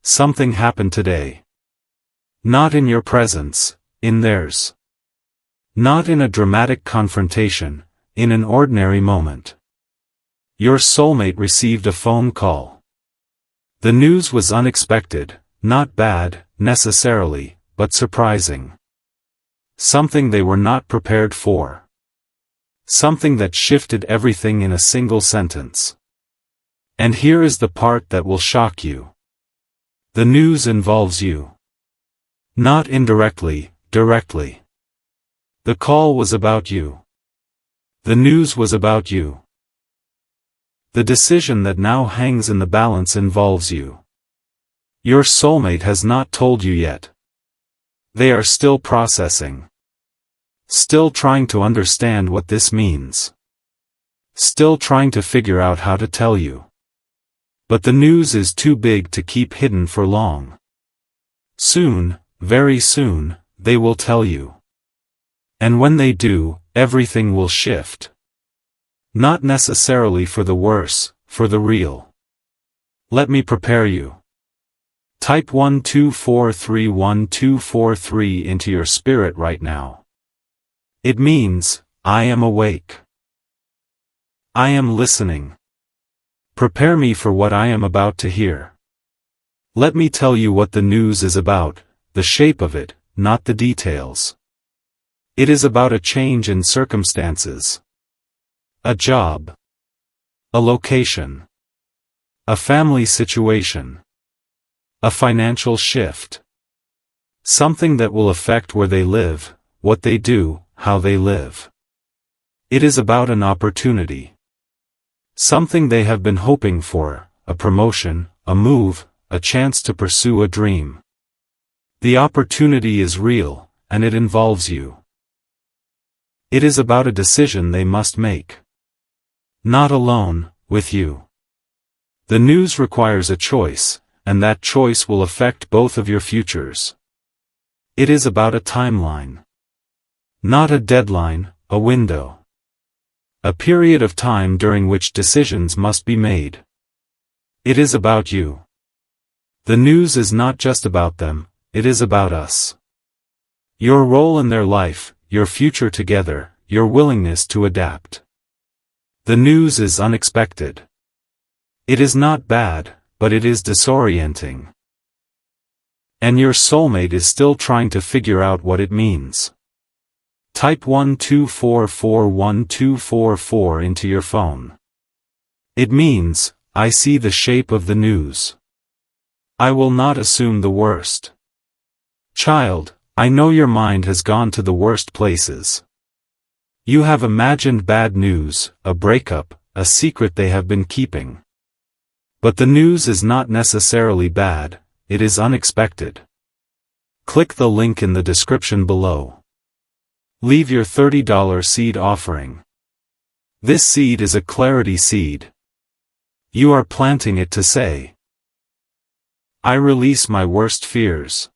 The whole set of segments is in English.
Something happened today. Not in your presence, in theirs. Not in a dramatic confrontation, in an ordinary moment. Your soulmate received a phone call. The news was unexpected, not bad, necessarily, but surprising. Something they were not prepared for. Something that shifted everything in a single sentence. And here is the part that will shock you. The news involves you. Not indirectly, directly. The call was about you. The news was about you. The decision that now hangs in the balance involves you. Your soulmate has not told you yet. They are still processing. Still trying to understand what this means. Still trying to figure out how to tell you. But the news is too big to keep hidden for long. Soon, very soon, they will tell you. And when they do, everything will shift. Not necessarily for the worse, for the real. Let me prepare you. Type 12431243 into your spirit right now. It means, I am awake. I am listening. Prepare me for what I am about to hear. Let me tell you what the news is about, the shape of it, not the details. It is about a change in circumstances. A job. A location. A family situation. A financial shift. Something that will affect where they live, what they do, how they live. It is about an opportunity. Something they have been hoping for, a promotion, a move, a chance to pursue a dream. The opportunity is real, and it involves you. It is about a decision they must make. Not alone, with you. The news requires a choice, and that choice will affect both of your futures. It is about a timeline. Not a deadline, a window. A period of time during which decisions must be made. It is about you. The news is not just about them, it is about us. Your role in their life, your future together, your willingness to adapt. The news is unexpected. It is not bad, but it is disorienting. And your soulmate is still trying to figure out what it means. Type 12441244 into your phone. It means, I see the shape of the news. I will not assume the worst. Child, I know your mind has gone to the worst places. You have imagined bad news, a breakup, a secret they have been keeping. But the news is not necessarily bad, it is unexpected. Click the link in the description below. Leave your $30 seed offering. This seed is a clarity seed. You are planting it to say, I release my worst fears.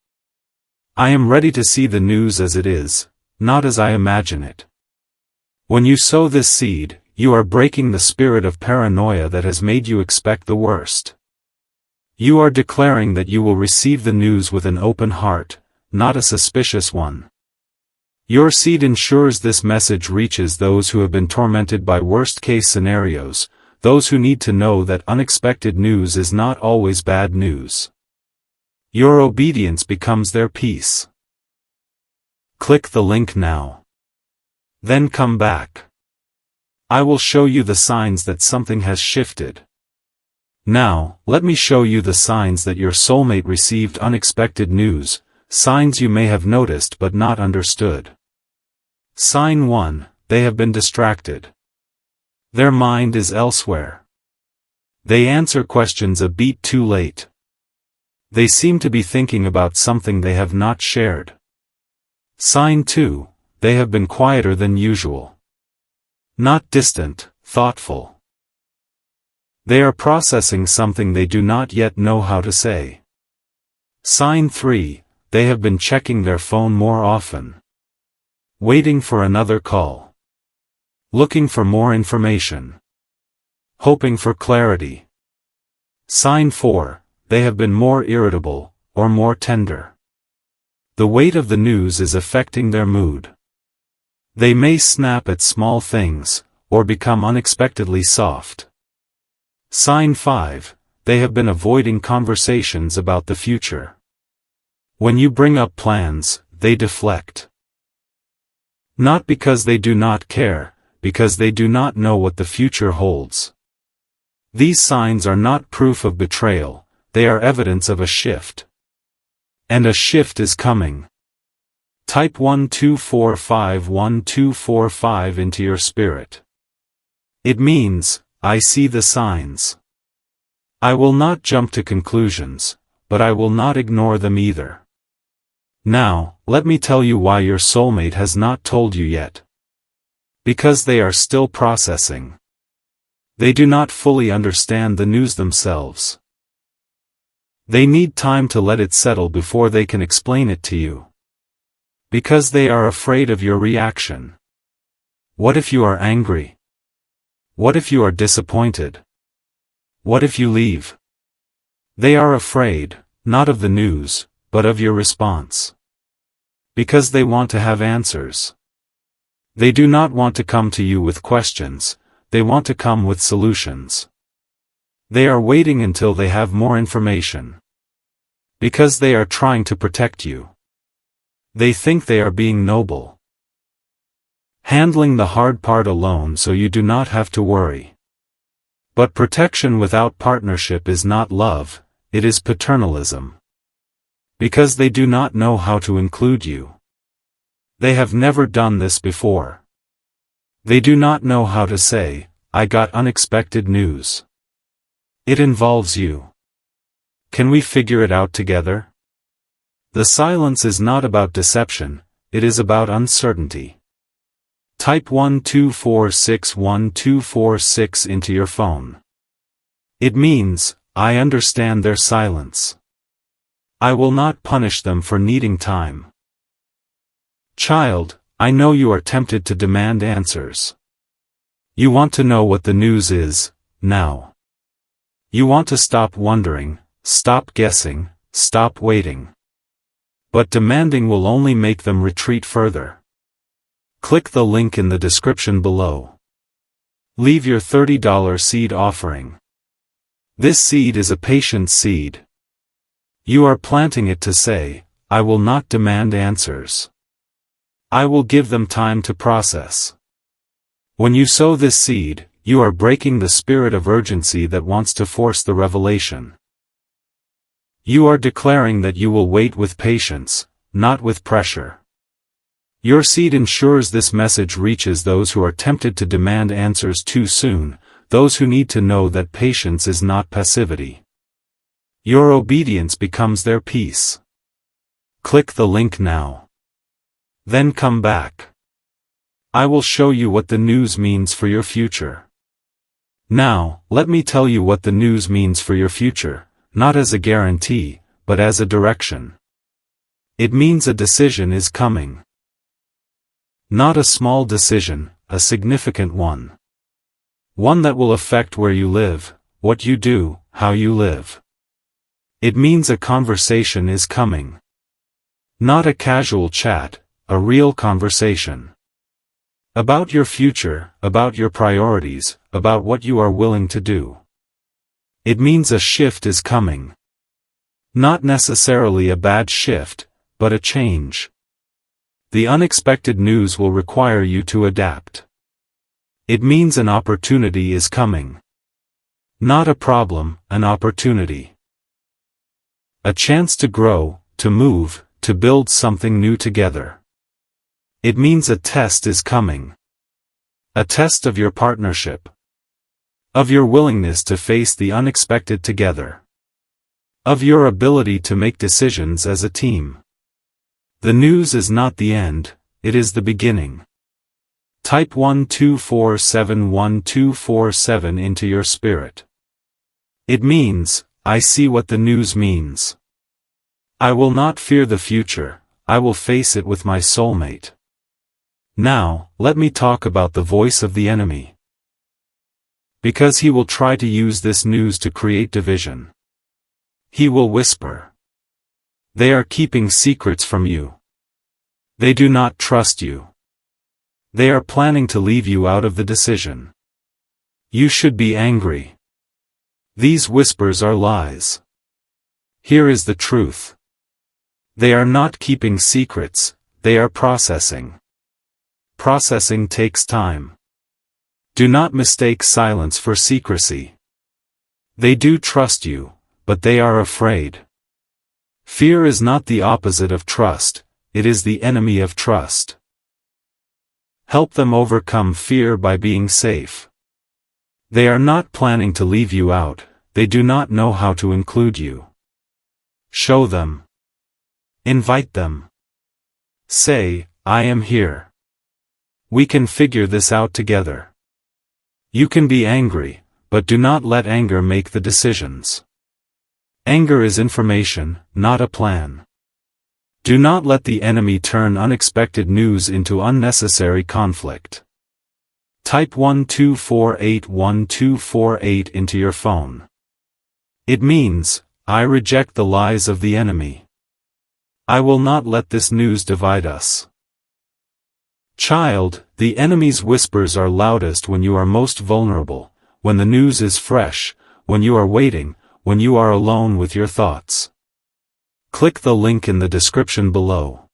I am ready to see the news as it is, not as I imagine it. When you sow this seed, you are breaking the spirit of paranoia that has made you expect the worst. You are declaring that you will receive the news with an open heart, not a suspicious one. Your seed ensures this message reaches those who have been tormented by worst-case scenarios, those who need to know that unexpected news is not always bad news. Your obedience becomes their peace. Click the link now. Then come back. I will show you the signs that something has shifted. Now, let me show you the signs that your soulmate received unexpected news, signs you may have noticed but not understood. Sign 1, they have been distracted. Their mind is elsewhere. They answer questions a beat too late. They seem to be thinking about something they have not shared. Sign 2, they have been quieter than usual. Not distant, thoughtful. They are processing something they do not yet know how to say. Sign 3, they have been checking their phone more often. Waiting for another call. Looking for more information. Hoping for clarity. Sign 4, they have been more irritable, or more tender. The weight of the news is affecting their mood. They may snap at small things, or become unexpectedly soft. Sign 5, they have been avoiding conversations about the future. When you bring up plans, they deflect. Not because they do not care, because they do not know what the future holds. These signs are not proof of betrayal, they are evidence of a shift. And a shift is coming. Type 1245 into your spirit. It means, I see the signs. I will not jump to conclusions, but I will not ignore them either. Now, let me tell you why your soulmate has not told you yet. Because they are still processing. They do not fully understand the news themselves. They need time to let it settle before they can explain it to you. Because they are afraid of your reaction. What if you are angry? What if you are disappointed? What if you leave? They are afraid, not of the news, but of your response. Because they want to have answers. They do not want to come to you with questions, they want to come with solutions. They are waiting until they have more information. Because they are trying to protect you. They think they are being noble. Handling the hard part alone so you do not have to worry. But protection without partnership is not love, it is paternalism. Because they do not know how to include you. They have never done this before. They do not know how to say, I got unexpected news. It involves you. Can we figure it out together? The silence is not about deception, it is about uncertainty. Type 1246 into your phone. It means, I understand their silence. I will not punish them for needing time. Child, I know you are tempted to demand answers. You want to know what the news is, now. You want to stop wondering, stop guessing, stop waiting. But demanding will only make them retreat further. Click the link in the description below. Leave your $30 seed offering. This seed is a patient seed. You are planting it to say, I will not demand answers. I will give them time to process. When you sow this seed, you are breaking the spirit of urgency that wants to force the revelation. You are declaring that you will wait with patience, not with pressure. Your seed ensures this message reaches those who are tempted to demand answers too soon, those who need to know that patience is not passivity. Your obedience becomes their peace. Click the link now. Then come back. I will show you what the news means for your future. Now, let me tell you what the news means for your future, not as a guarantee, but as a direction. It means a decision is coming. Not a small decision, a significant one. One that will affect where you live, what you do, how you live. It means a conversation is coming. Not a casual chat, a real conversation. About your future, about your priorities, about what you are willing to do. It means a shift is coming. Not necessarily a bad shift, but a change. The unexpected news will require you to adapt. It means an opportunity is coming. Not a problem, an opportunity. A chance to grow, to move, to build something new together. It means a test is coming. A test of your partnership. Of your willingness to face the unexpected together. Of your ability to make decisions as a team. The news is not the end, it is the beginning. Type 1247 into your spirit. It means, I see what the news means. I will not fear the future, I will face it with my soulmate. Now, let me talk about the voice of the enemy. Because he will try to use this news to create division. He will whisper. They are keeping secrets from you. They do not trust you. They are planning to leave you out of the decision. You should be angry. These whispers are lies. Here is the truth. They are not keeping secrets, they are processing. Processing takes time. Do not mistake silence for secrecy. They do trust you, but they are afraid. Fear is not the opposite of trust, it is the enemy of trust. Help them overcome fear by being safe. They are not planning to leave you out, they do not know how to include you. Show them. Invite them. Say, I am here. We can figure this out together. You can be angry, but do not let anger make the decisions. Anger is information, not a plan. Do not let the enemy turn unexpected news into unnecessary conflict. Type 12481248 into your phone. It means, I reject the lies of the enemy. I will not let this news divide us. Child, the enemy's whispers are loudest when you are most vulnerable, when the news is fresh, when you are waiting, when you are alone with your thoughts. Click the link in the description below.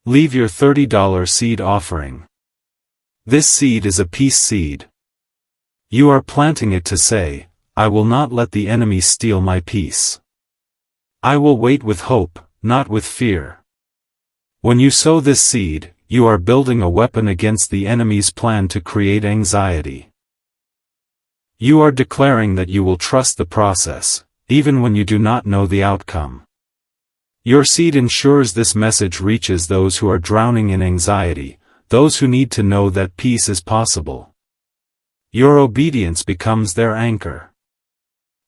Leave your $30 seed offering. This seed is a peace seed. You are planting it to say, I will not let the enemy steal my peace. I will wait with hope, not with fear. When you sow this seed, you are building a weapon against the enemy's plan to create anxiety. You are declaring that you will trust the process, even when you do not know the outcome. Your seed ensures this message reaches those who are drowning in anxiety, those who need to know that peace is possible. Your obedience becomes their anchor.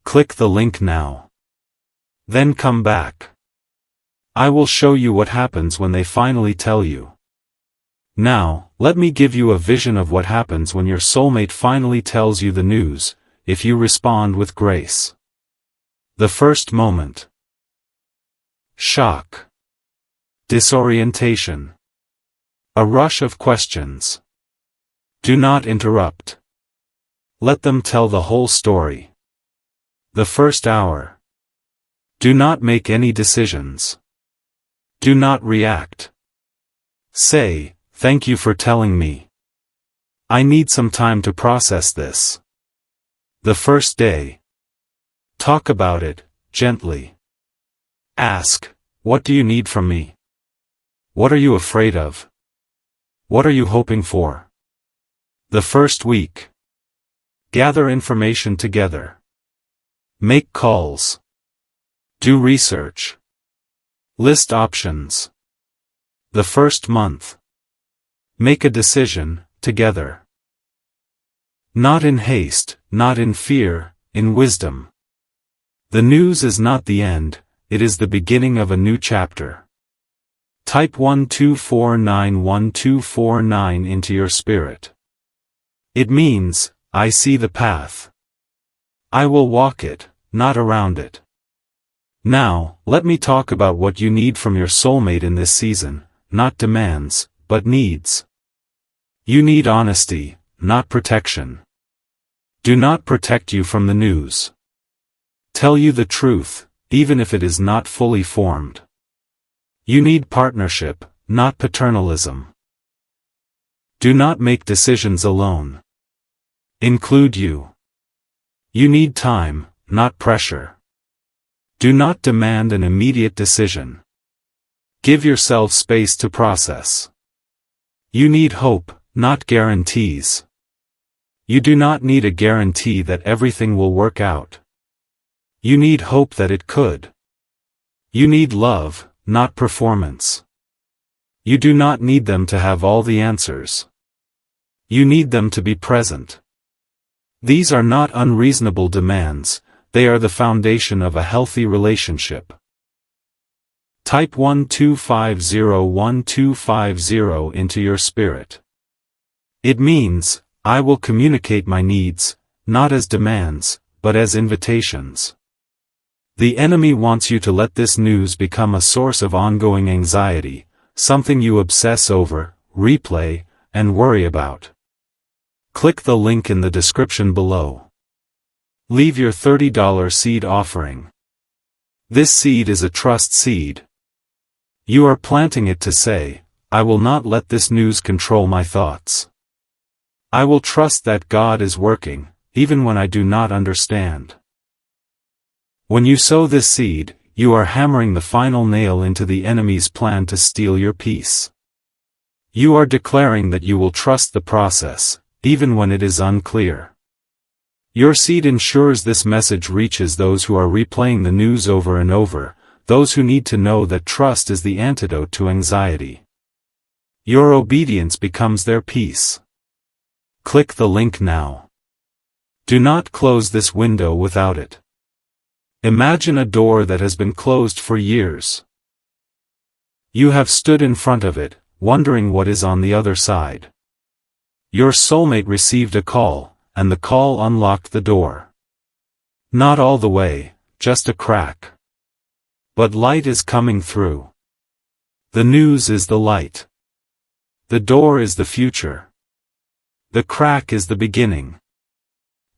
Click the link now. Then come back. I will show you what happens when they finally tell you. Now, let me give you a vision of what happens when your soulmate finally tells you the news, if you respond with grace. The first moment. Shock. Disorientation. A rush of questions. Do not interrupt. Let them tell the whole story. The first hour. Do not make any decisions. Do not react. Say, thank you for telling me. I need some time to process this. The first day. Talk about it, gently. Ask, what do you need from me? What are you afraid of? What are you hoping for? The first week. Gather information together. Make calls. Do research. List options. The first month. Make a decision, together. Not in haste, not in fear, in wisdom. The news is not the end, it is the beginning of a new chapter. Type 12491249 into your spirit. It means, I see the path. I will walk it, not around it. Now, let me talk about what you need from your soulmate in this season, not demands, but needs. You need honesty, not protection. Do not protect you from the news. Tell you the truth, even if it is not fully formed. You need partnership, not paternalism. Do not make decisions alone. Include you. You need time, not pressure. Do not demand an immediate decision. Give yourself space to process. You need hope, not guarantees. You do not need a guarantee that everything will work out. You need hope that it could. You need love, not performance. You do not need them to have all the answers. You need them to be present. These are not unreasonable demands, they are the foundation of a healthy relationship. Type 12501250 into your spirit. It means, I will communicate my needs, not as demands, but as invitations. The enemy wants you to let this news become a source of ongoing anxiety, something you obsess over, replay, and worry about. Click the link in the description below. Leave your $30 seed offering. This seed is a trust seed. You are planting it to say, I will not let this news control my thoughts. I will trust that God is working, even when I do not understand. When you sow this seed, you are hammering the final nail into the enemy's plan to steal your peace. You are declaring that you will trust the process, even when it is unclear. Your seed ensures this message reaches those who are replaying the news over and over, those who need to know that trust is the antidote to anxiety. Your obedience becomes their peace. Click the link now. Do not close this window without it. Imagine a door that has been closed for years. You have stood in front of it, wondering what is on the other side. Your soulmate received a call, and the call unlocked the door. Not all the way, just a crack. But light is coming through. The news is the light. The door is the future. The crack is the beginning.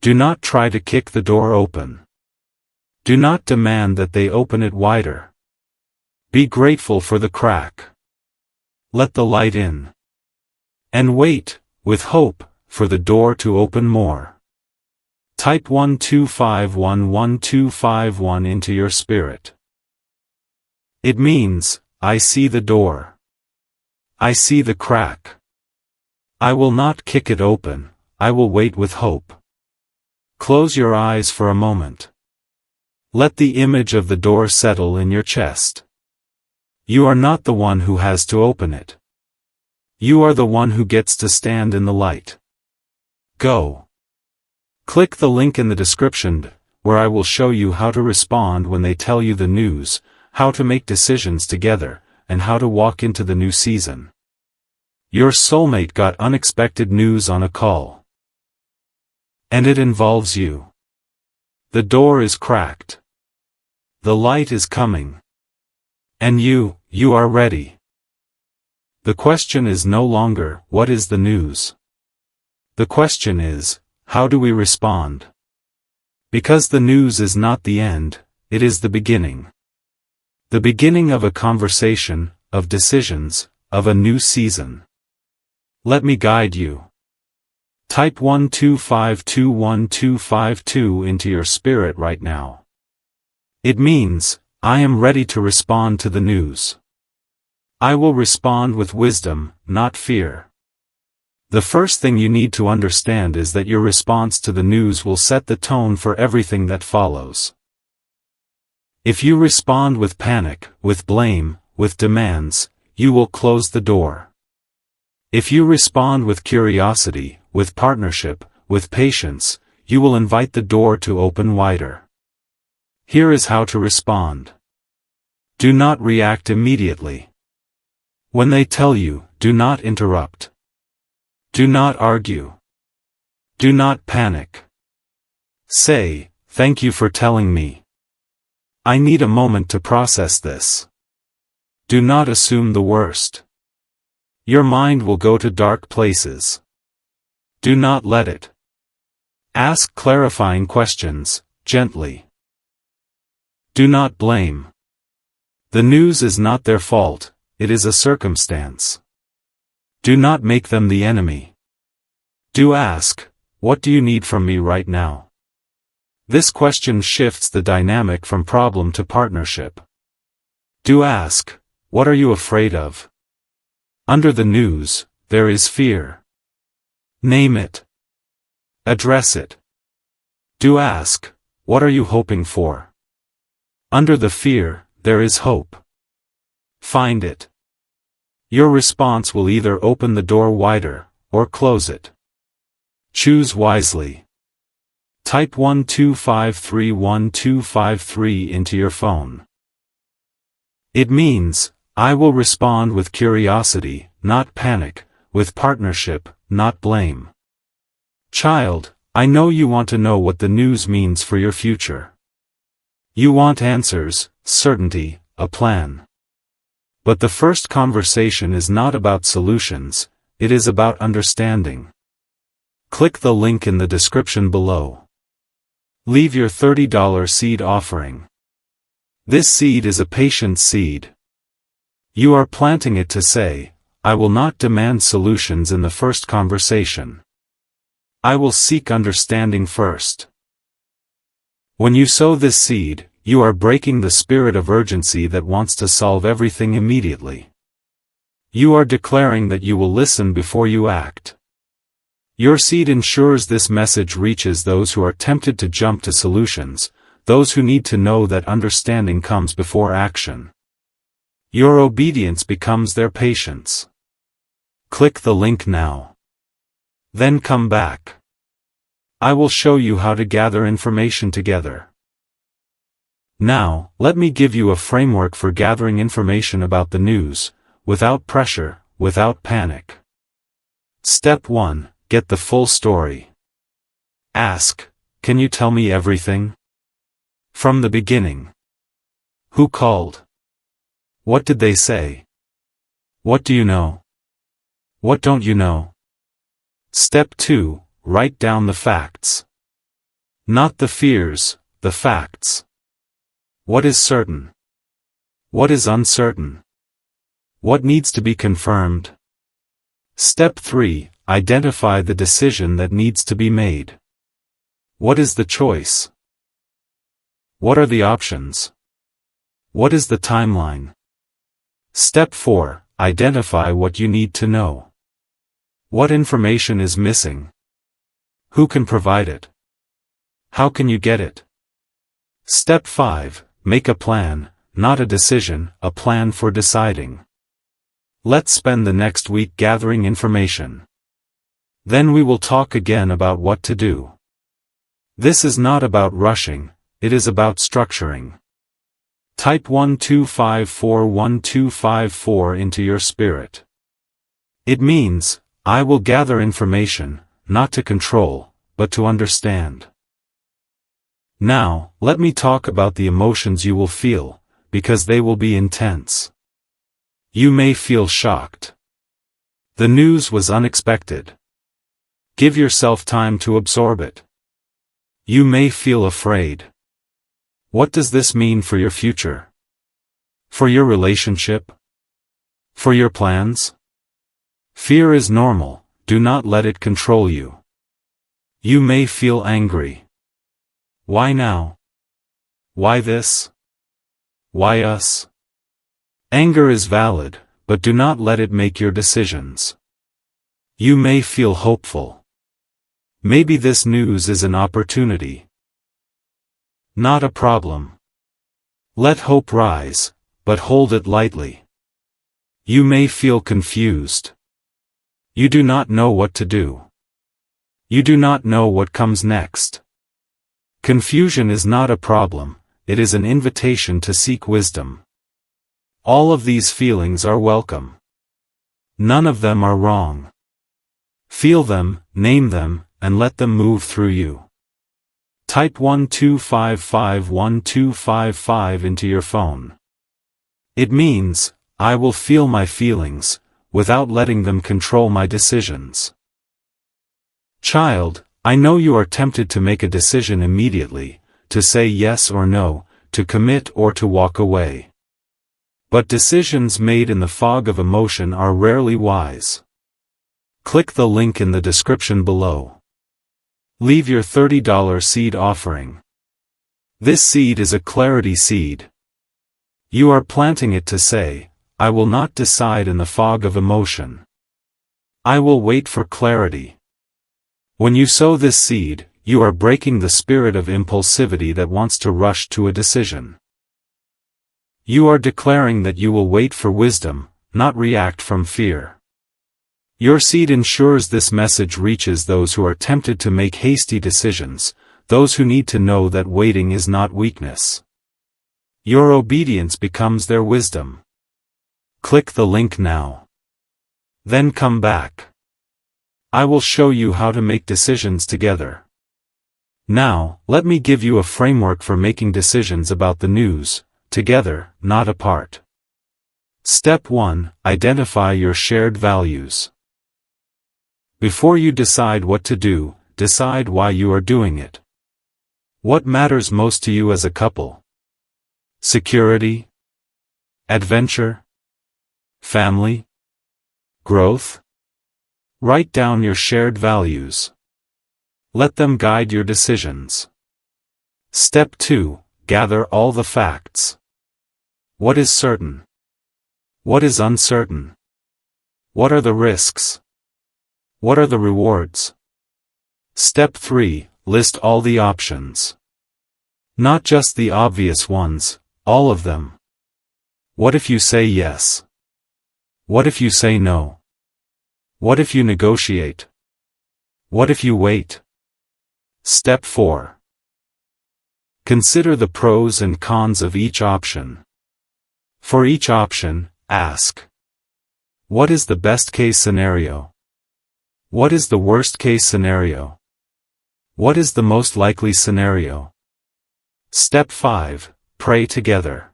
Do not try to kick the door open. Do not demand that they open it wider. Be grateful for the crack. Let the light in. And wait, with hope, for the door to open more. Type 12511251 into your spirit. It means, I see the door. I see the crack. I will not kick it open, I will wait with hope. Close your eyes for a moment. Let the image of the door settle in your chest. You are not the one who has to open it. You are the one who gets to stand in the light. Go. Click the link in the description, where I will show you how to respond when they tell you the news, how to make decisions together, and how to walk into the new season. Your soulmate got unexpected news on a call. And it involves you. The door is cracked. The light is coming. And you are ready. The question is no longer, what is the news? The question is, how do we respond? Because the news is not the end, it is the beginning. The beginning of a conversation, of decisions, of a new season. Let me guide you. Type 12521252 into your spirit right now. It means, I am ready to respond to the news. I will respond with wisdom, not fear. The first thing you need to understand is that your response to the news will set the tone for everything that follows. If you respond with panic, with blame, with demands, you will close the door. If you respond with curiosity, with partnership, with patience, you will invite the door to open wider. Here is how to respond. Do not react immediately. When they tell you, do not interrupt. Do not argue. Do not panic. Say, thank you for telling me. I need a moment to process this. Do not assume the worst. Your mind will go to dark places. Do not let it. Ask clarifying questions, gently. Do not blame. The news is not their fault, it is a circumstance. Do not make them the enemy. Do ask, what do you need from me right now? This question shifts the dynamic from problem to partnership. Do ask, what are you afraid of? Under the news, there is fear. Name it. Address it. Do ask, what are you hoping for? Under the fear, there is hope. Find it. Your response will either open the door wider, or close it. Choose wisely. Type 12531253 into your phone. It means, I will respond with curiosity, not panic, with partnership, not blame. Child, I know you want to know what the news means for your future. You want answers, certainty, a plan. But the first conversation is not about solutions, it is about understanding. Click the link in the description below. Leave your $30 seed offering. This seed is a patient seed. You are planting it to say, I will not demand solutions in the first conversation. I will seek understanding first. When you sow this seed, you are breaking the spirit of urgency that wants to solve everything immediately. You are declaring that you will listen before you act. Your seed ensures this message reaches those who are tempted to jump to solutions, those who need to know that understanding comes before action. Your obedience becomes their patience. Click the link now. Then come back. I will show you how to gather information together. Now, let me give you a framework for gathering information about the news, without pressure, without panic. Step 1. Get the full story. Ask, can you tell me everything? From the beginning. Who called? What did they say? What do you know? What don't you know? Step 2. Write down the facts. Not the fears, the facts. What is certain? What is uncertain? What needs to be confirmed? Step 3. Identify the decision that needs to be made. What is the choice? What are the options? What is the timeline? Step 4. Identify what you need to know. What information is missing? Who can provide it? How can you get it? Step 5. Make a plan, not a decision, a plan for deciding. Let's spend the next week gathering information. Then we will talk again about what to do. This is not about rushing, it is about structuring. Type 12541254 into your spirit. It means, I will gather information, not to control, but to understand. Now, let me talk about the emotions you will feel, because they will be intense. You may feel shocked. The news was unexpected. Give yourself time to absorb it. You may feel afraid. What does this mean for your future? For your relationship? For your plans? Fear is normal, do not let it control you. You may feel angry. Why now? Why this? Why us? Anger is valid, but do not let it make your decisions. You may feel hopeful. Maybe this news is an opportunity. Not a problem. Let hope rise, but hold it lightly. You may feel confused. You do not know what to do. You do not know what comes next. Confusion is not a problem, it is an invitation to seek wisdom. All of these feelings are welcome. None of them are wrong. Feel them, name them, and let them move through you. Type 12551255 into your phone. It means, I will feel my feelings, without letting them control my decisions. Child, I know you are tempted to make a decision immediately, to say yes or no, to commit or to walk away. But decisions made in the fog of emotion are rarely wise. Click the link in the description below. Leave your $30 seed offering. This seed is a clarity seed. You are planting it to say, I will not decide in the fog of emotion. I will wait for clarity. When you sow this seed, you are breaking the spirit of impulsivity that wants to rush to a decision. You are declaring that you will wait for wisdom, not react from fear. Your seed ensures this message reaches those who are tempted to make hasty decisions, those who need to know that waiting is not weakness. Your obedience becomes their wisdom. Click the link now. Then come back. I will show you how to make decisions together. Now, let me give you a framework for making decisions about the news, together, not apart. Step 1. Identify your shared values. Before you decide what to do, decide why you are doing it. What matters most to you as a couple? Security? Adventure? Family? Growth? Write down your shared values. Let them guide your decisions. Step 2. Gather all the facts. What is certain? What is uncertain? What are the risks? What are the rewards? Step 3. List all the options. Not just the obvious ones, all of them. What if you say yes? What if you say no? What if you negotiate? What if you wait? Step 4. Consider the pros and cons of each option. For each option, ask: what is the best case scenario? What is the worst case scenario? What is the most likely scenario? Step 5. Pray together.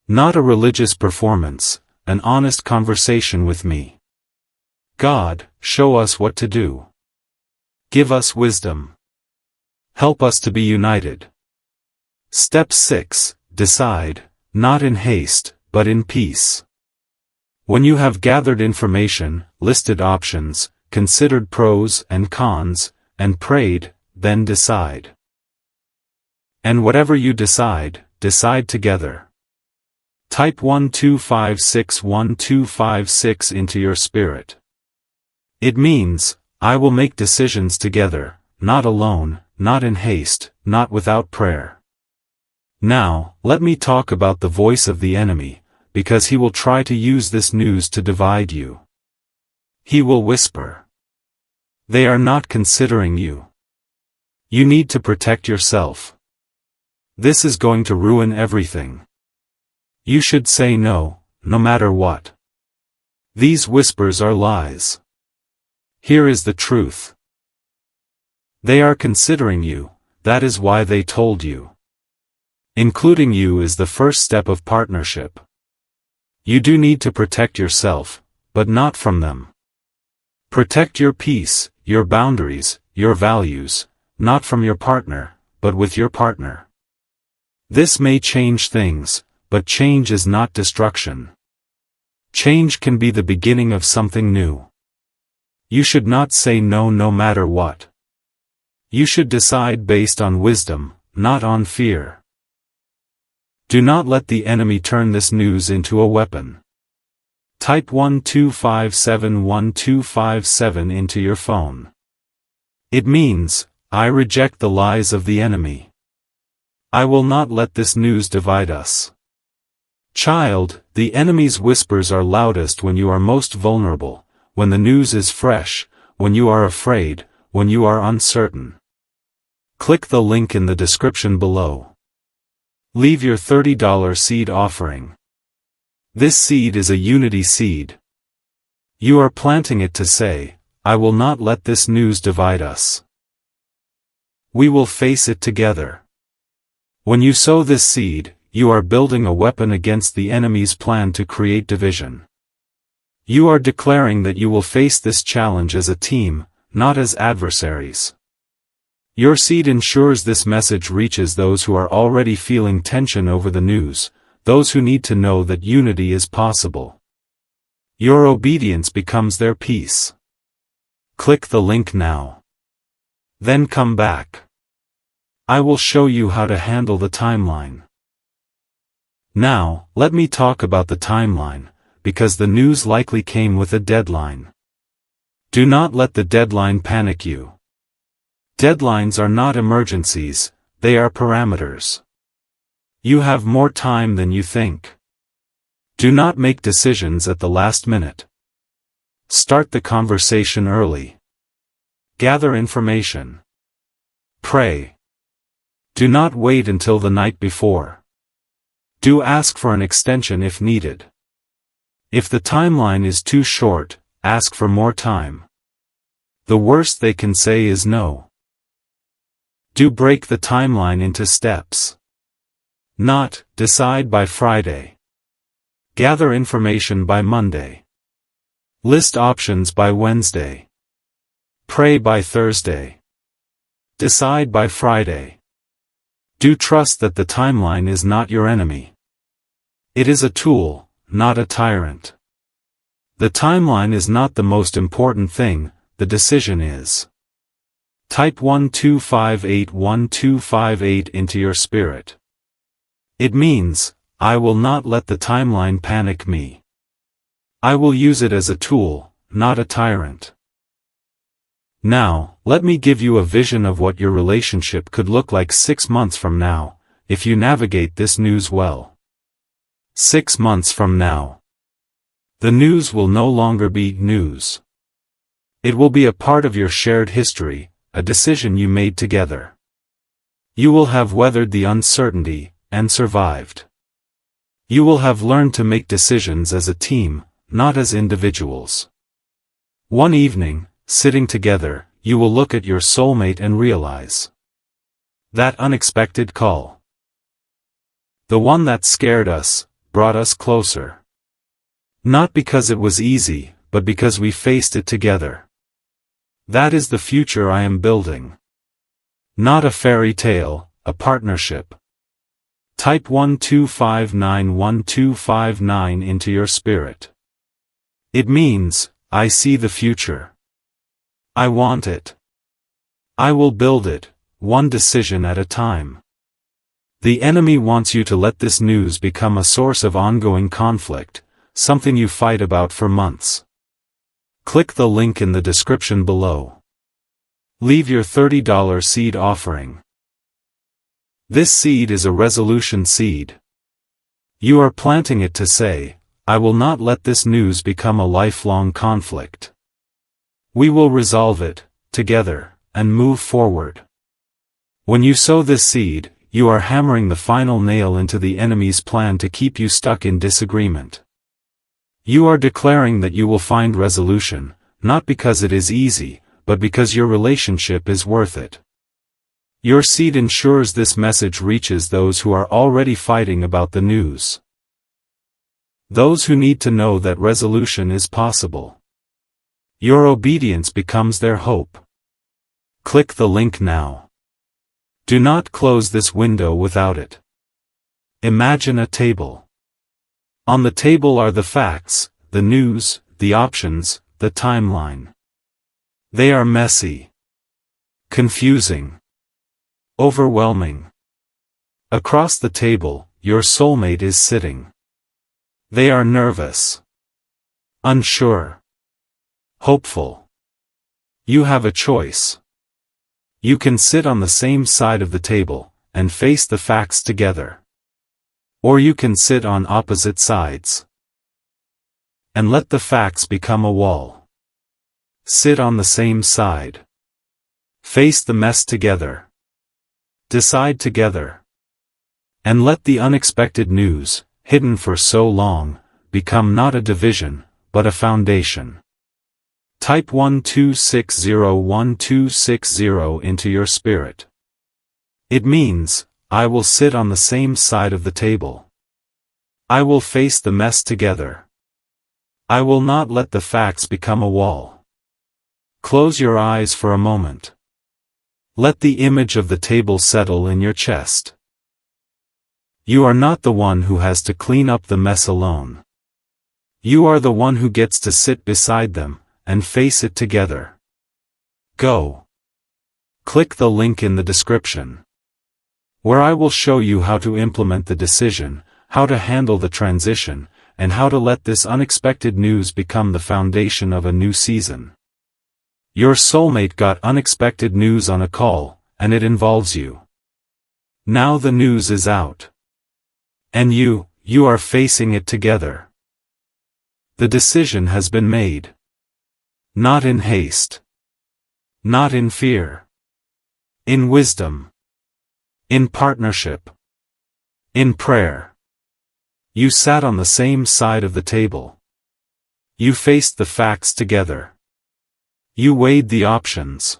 Not a religious performance, an honest conversation with me. God, show us what to do. Give us wisdom. Help us to be united. Step 6. Decide, not in haste, but in peace. When you have gathered information, listed options, considered pros and cons, and prayed, then decide. And whatever you decide, decide together. Type 1256 into your spirit. It means, I will make decisions together, not alone, not in haste, not without prayer. Now, let me talk about the voice of the enemy, because he will try to use this news to divide you. He will whisper. They are not considering you. You need to protect yourself. This is going to ruin everything. You should say no, no matter what. These whispers are lies. Here is the truth. They are considering you, that is why they told you. Including you is the first step of partnership. You do need to protect yourself, but not from them. Protect your peace, your boundaries, your values, not from your partner, but with your partner. This may change things, but change is not destruction. Change can be the beginning of something new. You should not say no no matter what. You should decide based on wisdom, not on fear. Do not let the enemy turn this news into a weapon. Type 1257 into your phone. It means, I reject the lies of the enemy. I will not let this news divide us. Child, the enemy's whispers are loudest when you are most vulnerable, when the news is fresh, when you are afraid, when you are uncertain. Click the link in the description below. Leave your $30 seed offering. This seed is a unity seed. You are planting it to say, I will not let this news divide us. We will face it together. When you sow this seed, you are building a weapon against the enemy's plan to create division. You are declaring that you will face this challenge as a team, not as adversaries. Your seed ensures this message reaches those who are already feeling tension over the news, those who need to know that unity is possible. Your obedience becomes their peace. Click the link now. Then come back. I will show you how to handle the timeline. Now, let me talk about the timeline, because the news likely came with a deadline. Do not let the deadline panic you. Deadlines are not emergencies, they are parameters. You have more time than you think. Do not make decisions at the last minute. Start the conversation early. Gather information. Pray. Do not wait until the night before. Do ask for an extension if needed. If the timeline is too short, ask for more time. The worst they can say is no. Do break the timeline into steps. Not, decide by Friday. Gather information by Monday. List options by Wednesday. Pray by Thursday. Decide by Friday. Do trust that the timeline is not your enemy. It is a tool, not a tyrant. The timeline is not the most important thing, the decision is. Type 1258 into your spirit. It means, I will not let the timeline panic me. I will use it as a tool, not a tyrant. Now, let me give you a vision of what your relationship could look like 6 months from now, if you navigate this news well. 6 months from now. The news will no longer be news. It will be a part of your shared history, a decision you made together. You will have weathered the uncertainty, and survived. You will have learned to make decisions as a team, not as individuals. One evening, sitting together, you will look at your soulmate and realize that unexpected call. The one that scared us, brought us closer. Not because it was easy, but because we faced it together. That is the future I am building. Not a fairy tale, a partnership. Type 1259 into your spirit. It means, I see the future. I want it. I will build it, one decision at a time. The enemy wants you to let this news become a source of ongoing conflict, something you fight about for months. Click the link in the description below. Leave your $30 seed offering. This seed is a resolution seed. You are planting it to say, I will not let this news become a lifelong conflict. We will resolve it, together, and move forward. When you sow this seed, you are hammering the final nail into the enemy's plan to keep you stuck in disagreement. You are declaring that you will find resolution, not because it is easy, but because your relationship is worth it. Your seed ensures this message reaches those who are already fighting about the news. Those who need to know that resolution is possible. Your obedience becomes their hope. Click the link now. Do not close this window without it. Imagine a table. On the table are the facts, the news, the options, the timeline. They are messy, confusing, overwhelming. Across the table, your soulmate is sitting. They are nervous, unsure, hopeful. You have a choice. You can sit on the same side of the table, and face the facts together. Or you can sit on opposite sides. And let the facts become a wall. Sit on the same side. Face the mess together. Decide together. And let the unexpected news, hidden for so long, become not a division, but a foundation. Type 1260 into your spirit. It means, I will sit on the same side of the table. I will face the mess together. I will not let the facts become a wall. Close your eyes for a moment. Let the image of the table settle in your chest. You are not the one who has to clean up the mess alone. You are the one who gets to sit beside them, and face it together. Go. Click the link in the description, where I will show you how to implement the decision, how to handle the transition, and how to let this unexpected news become the foundation of a new season. Your soulmate got unexpected news on a call, and it involves you. Now the news is out. And you are facing it together. The decision has been made. Not in haste. Not in fear. In wisdom. In partnership. In prayer. You sat on the same side of the table. You faced the facts together. You weighed the options.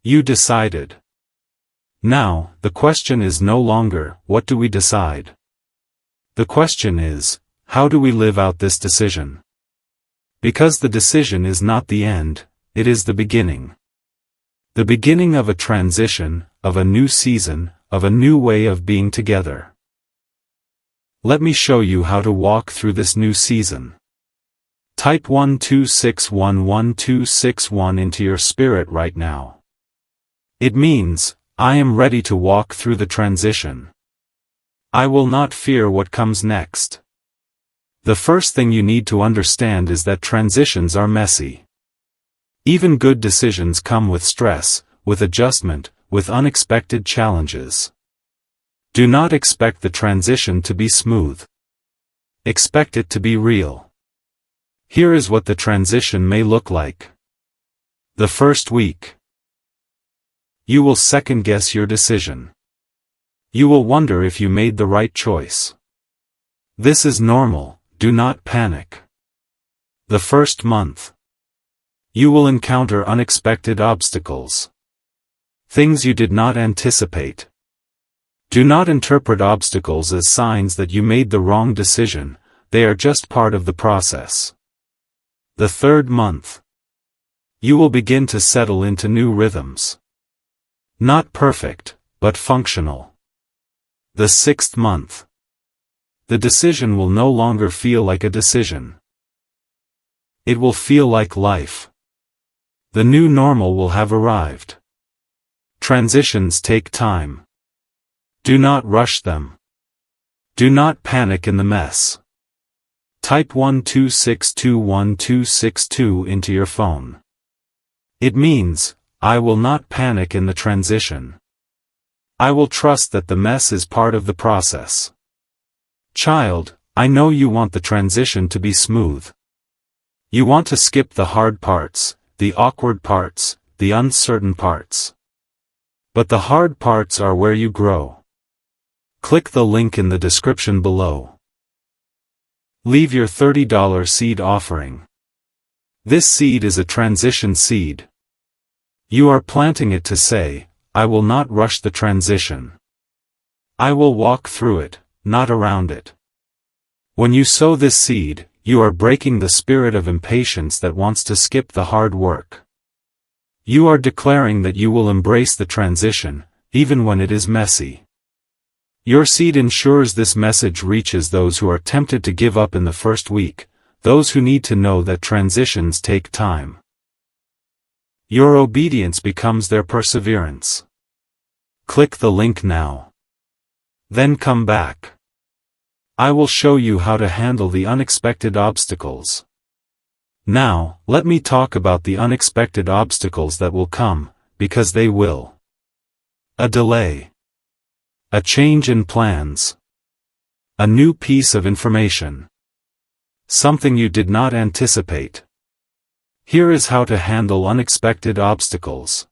You decided. Now, the question is no longer, what do we decide? The question is, how do we live out this decision? Because the decision is not the end, it is the beginning. The beginning of a transition, of a new season, of a new way of being together. Let me show you how to walk through this new season. Type 12611261 into your spirit right now. It means, I am ready to walk through the transition. I will not fear what comes next. The first thing you need to understand is that transitions are messy. Even good decisions come with stress, with adjustment, with unexpected challenges. Do not expect the transition to be smooth. Expect it to be real. Here is what the transition may look like. The first week. You will second-guess your decision. You will wonder if you made the right choice. This is normal, do not panic. The first month. You will encounter unexpected obstacles. Things you did not anticipate. Do not interpret obstacles as signs that you made the wrong decision, they are just part of the process. The third month. You will begin to settle into new rhythms. Not perfect, but functional. The sixth month. The decision will no longer feel like a decision. It will feel like life. The new normal will have arrived. Transitions take time. Do not rush them. Do not panic in the mess. Type 12621262 into your phone. It means, I will not panic in the transition. I will trust that the mess is part of the process. Child, I know you want the transition to be smooth. You want to skip the hard parts, the awkward parts, the uncertain parts. But the hard parts are where you grow. Click the link in the description below. Leave your $30 seed offering. This seed is a transition seed. You are planting it to say, I will not rush the transition. I will walk through it, not around it. When you sow this seed, you are breaking the spirit of impatience that wants to skip the hard work. You are declaring that you will embrace the transition, even when it is messy. Your seed ensures this message reaches those who are tempted to give up in the first week, those who need to know that transitions take time. Your obedience becomes their perseverance. Click the link now. Then come back. I will show you how to handle the unexpected obstacles. Now, let me talk about the unexpected obstacles that will come, because they will. A delay. A change in plans. A new piece of information. Something you did not anticipate. Here is how to handle unexpected obstacles.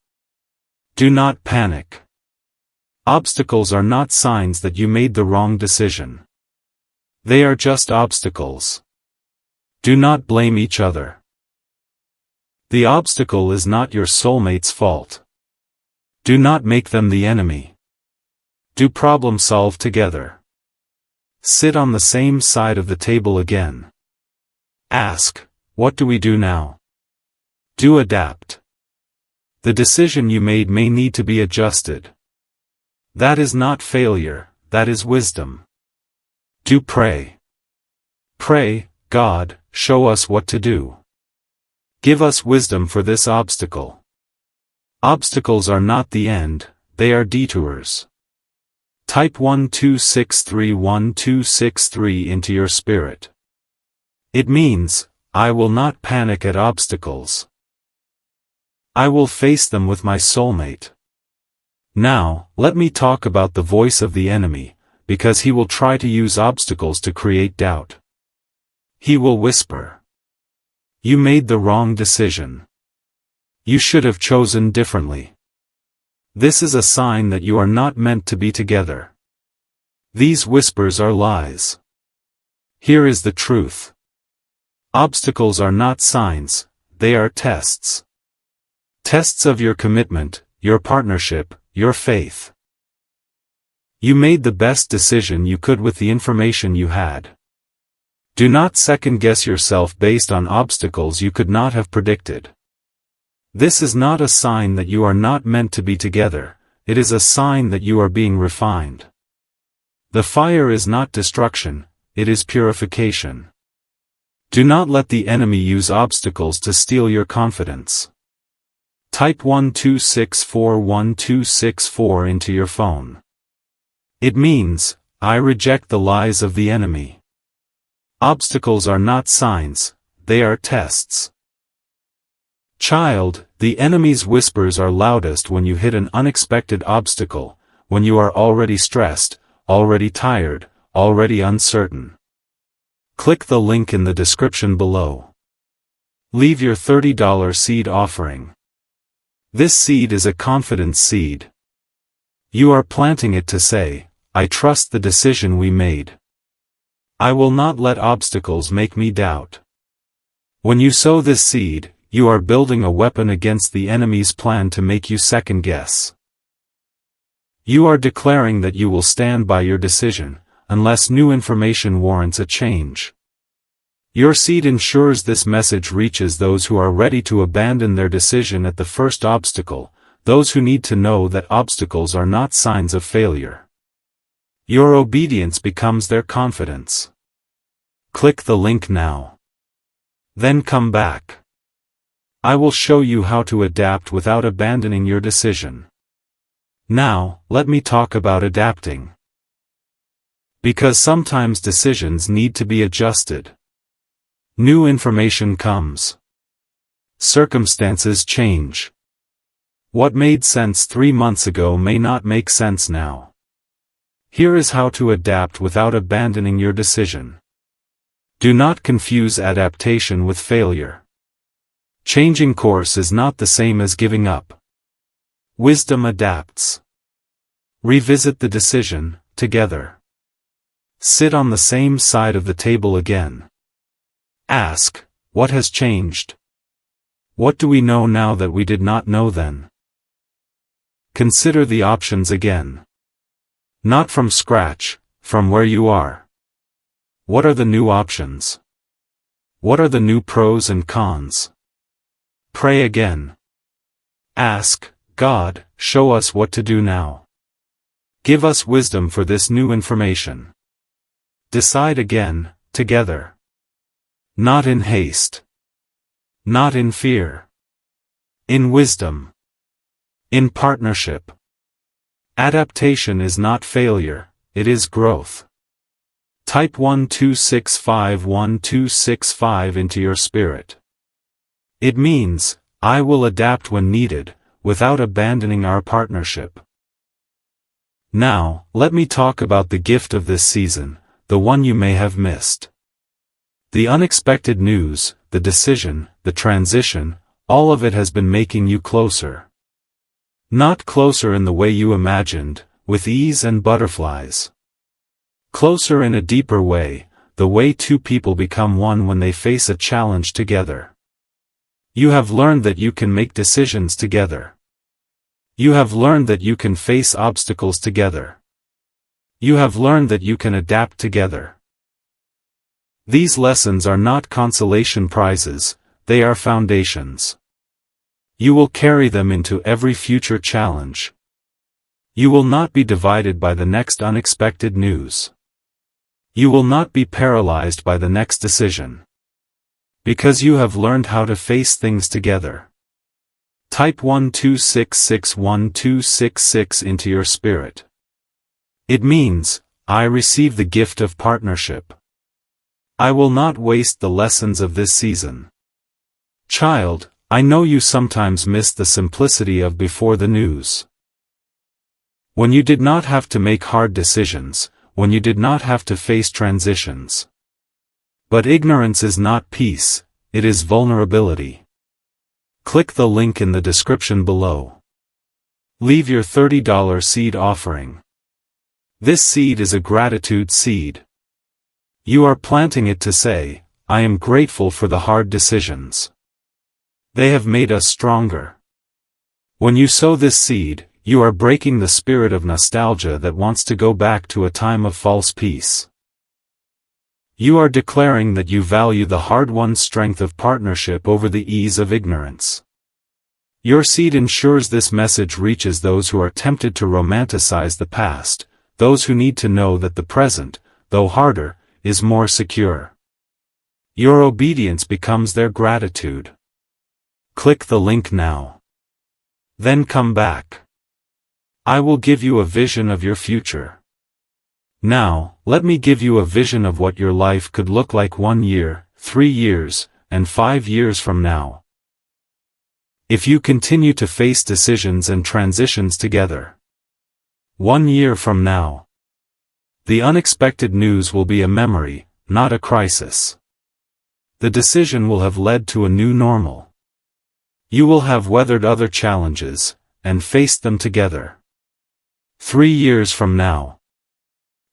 Do not panic. Obstacles are not signs that you made the wrong decision. They are just obstacles. Do not blame each other. The obstacle is not your soulmate's fault. Do not make them the enemy. Do problem solve together. Sit on the same side of the table again. Ask, what do we do now? Do adapt. The decision you made may need to be adjusted. That is not failure, that is wisdom. Do pray. Pray, God, show us what to do. Give us wisdom for this obstacle. Obstacles are not the end, they are detours. Type 12631263 into your spirit. It means, I will not panic at obstacles. I will face them with my soulmate. Now, let me talk about the voice of the enemy, because he will try to use obstacles to create doubt. He will whisper. You made the wrong decision. You should have chosen differently. This is a sign that you are not meant to be together. These whispers are lies. Here is the truth. Obstacles are not signs, they are tests. Tests of your commitment, your partnership, your faith. You made the best decision you could with the information you had. Do not second-guess yourself based on obstacles you could not have predicted. This is not a sign that you are not meant to be together, it is a sign that you are being refined. The fire is not destruction, it is purification. Do not let the enemy use obstacles to steal your confidence. Type 12641264 into your phone. It means, I reject the lies of the enemy. Obstacles are not signs, they are tests. Child, the enemy's whispers are loudest when you hit an unexpected obstacle, when you are already stressed, already tired, already uncertain. Click the link in the description below. Leave your $30 seed offering. This seed is a confidence seed. You are planting it to say, I trust the decision we made. I will not let obstacles make me doubt. When you sow this seed, you are building a weapon against the enemy's plan to make you second guess. You are declaring that you will stand by your decision, unless new information warrants a change. Your seed ensures this message reaches those who are ready to abandon their decision at the first obstacle, those who need to know that obstacles are not signs of failure. Your obedience becomes their confidence. Click the link now. Then come back. I will show you how to adapt without abandoning your decision. Now, let me talk about adapting. Because sometimes decisions need to be adjusted. New information comes. Circumstances change. What made sense 3 months ago may not make sense now. Here is how to adapt without abandoning your decision. Do not confuse adaptation with failure. Changing course is not the same as giving up. Wisdom adapts. Revisit the decision, together. Sit on the same side of the table again. Ask, what has changed? What do we know now that we did not know then? Consider the options again. Not from scratch, from where you are. What are the new options? What are the new pros and cons? Pray again. Ask, God, show us what to do now. Give us wisdom for this new information. Decide again, together. Not in haste. Not in fear. In wisdom. In partnership. Adaptation is not failure, it is growth. Type 12651265 into your spirit. It means, I will adapt when needed, without abandoning our partnership. Now, let me talk about the gift of this season, the one you may have missed. The unexpected news, the decision, the transition, all of it has been making you closer. Not closer in the way you imagined, with ease and butterflies. Closer in a deeper way, the way two people become one when they face a challenge together. You have learned that you can make decisions together. You have learned that you can face obstacles together. You have learned that you can adapt together. These lessons are not consolation prizes, they are foundations. You will carry them into every future challenge. You will not be divided by the next unexpected news. You will not be paralyzed by the next decision. Because you have learned how to face things together. Type 12661266 into your spirit. It means, I receive the gift of partnership. I will not waste the lessons of this season. Child, I know you sometimes miss the simplicity of before the news. When you did not have to make hard decisions, when you did not have to face transitions. But ignorance is not peace, it is vulnerability. Click the link in the description below. Leave your $30 seed offering. This seed is a gratitude seed. You are planting it to say, I am grateful for the hard decisions. They have made us stronger. When you sow this seed, You are breaking the spirit of nostalgia that wants to go back to a time of false peace. You are declaring that you value the hard-won strength of partnership over the ease of ignorance. Your seed ensures this message reaches those who are tempted to romanticize the past, those who need to know that the present, though harder, is more secure. Your obedience becomes their gratitude. Click the link now. Then come back. I will give you a vision of your future. Now, let me give you a vision of what your life could look like 1 year, 3 years, and 5 years from now. If you continue to face decisions and transitions together. 1 year from now. The unexpected news will be a memory, not a crisis. The decision will have led to a new normal. You will have weathered other challenges, and faced them together. 3 years from now.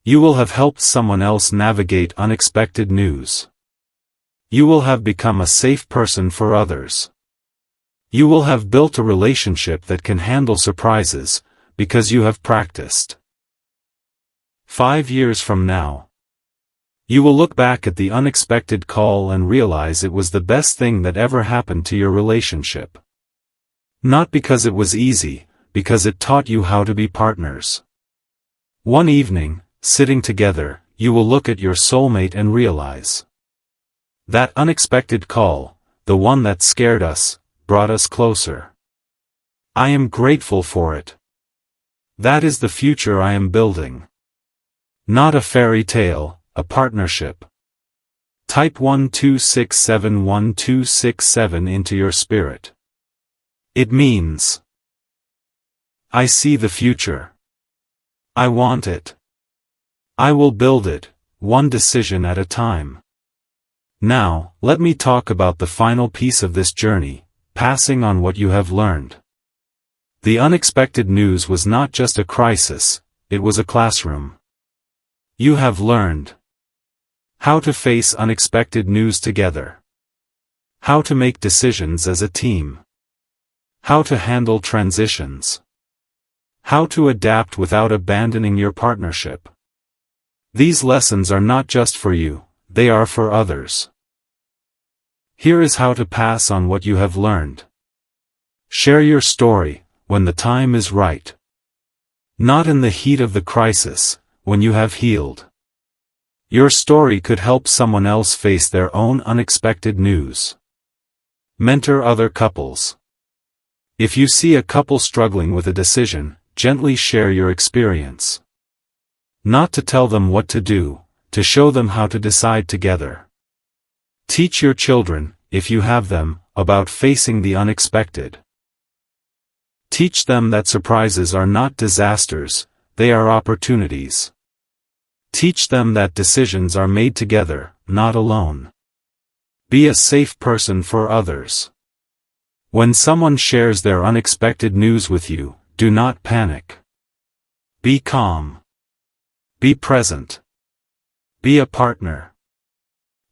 You will have helped someone else navigate unexpected news. You will have become a safe person for others. You will have built a relationship that can handle surprises, because you have practiced. 5 years from now. You will look back at the unexpected call and realize it was the best thing that ever happened to your relationship. Not because it was easy, because it taught you how to be partners. One evening, sitting together, you will look at your soulmate and realize that unexpected call, the one that scared us, brought us closer. I am grateful for it. That is the future I am building. Not a fairy tale, a partnership. Type 12671267 into your spirit. It means I see the future. I want it. I will build it, one decision at a time. Now, let me talk about the final piece of this journey, passing on what you have learned. The unexpected news was not just a crisis, it was a classroom. You have learned how to face unexpected news together. How to make decisions as a team. How to handle transitions. How to adapt without abandoning your partnership. These lessons are not just for you, they are for others. Here is how to pass on what you have learned. Share your story, when the time is right. Not in the heat of the crisis, when you have healed. Your story could help someone else face their own unexpected news. Mentor other couples. If you see a couple struggling with a decision, gently share your experience. Not to tell them what to do, to show them how to decide together. Teach your children, if you have them, about facing the unexpected. Teach them that surprises are not disasters, they are opportunities. Teach them that decisions are made together, not alone. Be a safe person for others. When someone shares their unexpected news with you, do not panic. Be calm. Be present. Be a partner.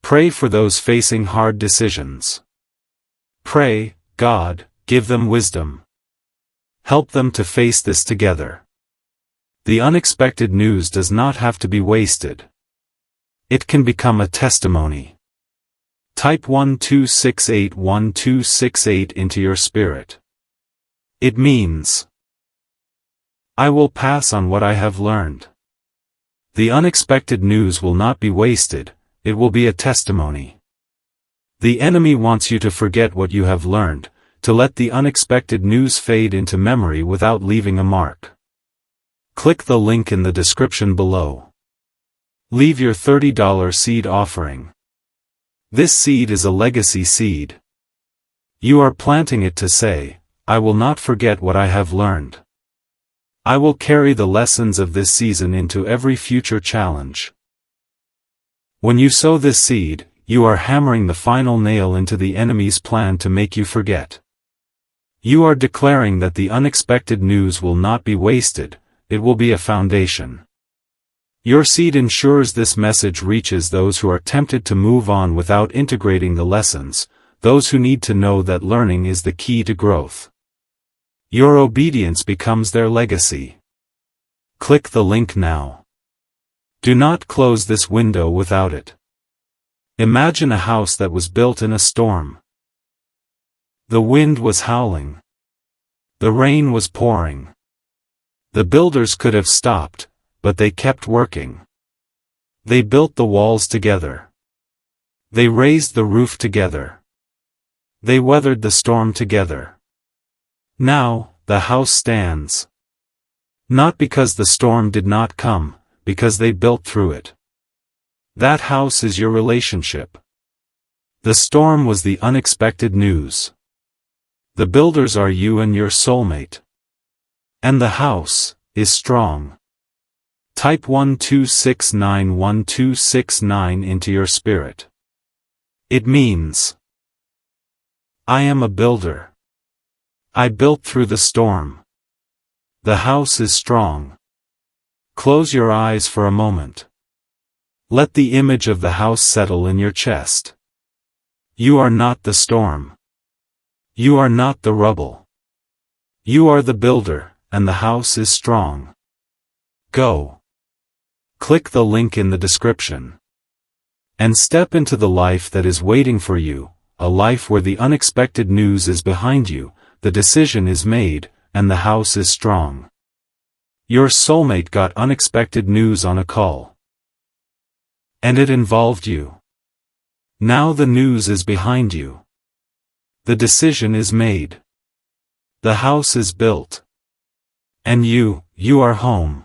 Pray for those facing hard decisions. Pray, God, give them wisdom. Help them to face this together. The unexpected news does not have to be wasted. It can become a testimony. Type 12681268 into your spirit. It means I will pass on what I have learned. The unexpected news will not be wasted, it will be a testimony. The enemy wants you to forget what you have learned, to let the unexpected news fade into memory without leaving a mark. Click the link in the description below. Leave your $30 seed offering. This seed is a legacy seed. You are planting it to say, I will not forget what I have learned. I will carry the lessons of this season into every future challenge. When you sow this seed, you are hammering the final nail into the enemy's plan to make you forget. You are declaring that the unexpected news will not be wasted, it will be a foundation. Your seed ensures this message reaches those who are tempted to move on without integrating the lessons, those who need to know that learning is the key to growth. Your obedience becomes their legacy. Click the link now. Do not close this window without it. Imagine a house that was built in a storm. The wind was howling. The rain was pouring. The builders could have stopped, but they kept working. They built the walls together. They raised the roof together. They weathered the storm together. Now, the house stands. Not because the storm did not come, because they built through it. That house is your relationship. The storm was the unexpected news. The builders are you and your soulmate. And the house is strong. Type 12691269 into your spirit. It means, I am a builder. I built through the storm. The house is strong. Close your eyes for a moment. Let the image of the house settle in your chest. You are not the storm. You are not the rubble. You are the builder, and the house is strong. Go. Click the link in the description. And step into the life that is waiting for you, a life where the unexpected news is behind you, the decision is made, and the house is strong. Your soulmate got unexpected news on a call. And it involved you. Now the news is behind you. The decision is made. The house is built. And you are home.